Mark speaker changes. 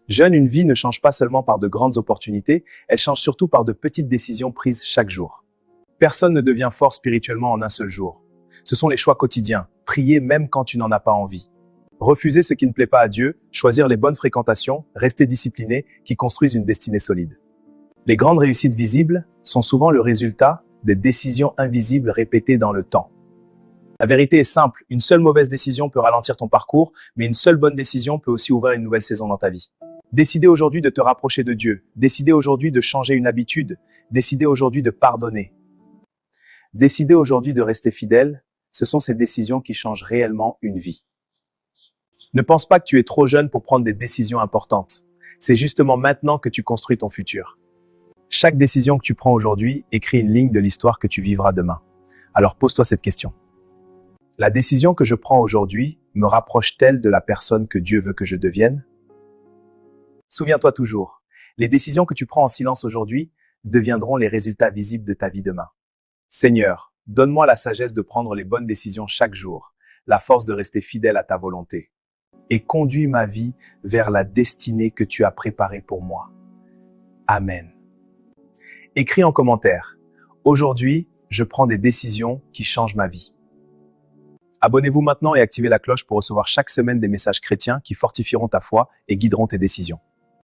Speaker 1: Jeune, une vie ne change pas seulement par de grandes opportunités, elle change surtout par de petites décisions prises chaque jour. Personne ne devient fort spirituellement en un seul jour. Ce sont les choix quotidiens, prier même quand tu n'en as pas envie. Refuser ce qui ne plaît pas à Dieu, choisir les bonnes fréquentations, rester discipliné, qui construisent une destinée solide. Les grandes réussites visibles sont souvent le résultat des décisions invisibles répétées dans le temps. La vérité est simple, une seule mauvaise décision peut ralentir ton parcours, mais une seule bonne décision peut aussi ouvrir une nouvelle saison dans ta vie. Décider aujourd'hui de te rapprocher de Dieu, décider aujourd'hui de changer une habitude, décider aujourd'hui de pardonner. Décider aujourd'hui de rester fidèle, ce sont ces décisions qui changent réellement une vie. Ne pense pas que tu es trop jeune pour prendre des décisions importantes. C'est justement maintenant que tu construis ton futur. Chaque décision que tu prends aujourd'hui écrit une ligne de l'histoire que tu vivras demain. Alors pose-toi cette question. La décision que je prends aujourd'hui me rapproche-t-elle de la personne que Dieu veut que je devienne? Souviens-toi toujours, les décisions que tu prends en silence aujourd'hui deviendront les résultats visibles de ta vie demain. Seigneur, donne-moi la sagesse de prendre les bonnes décisions chaque jour, la force de rester fidèle à ta volonté, et conduis ma vie vers la destinée que tu as préparée pour moi. Amen. Écris en commentaire. Aujourd'hui, je prends des décisions qui changent ma vie. Abonnez-vous maintenant et activez la cloche pour recevoir chaque semaine des messages chrétiens qui fortifieront ta foi et guideront tes décisions.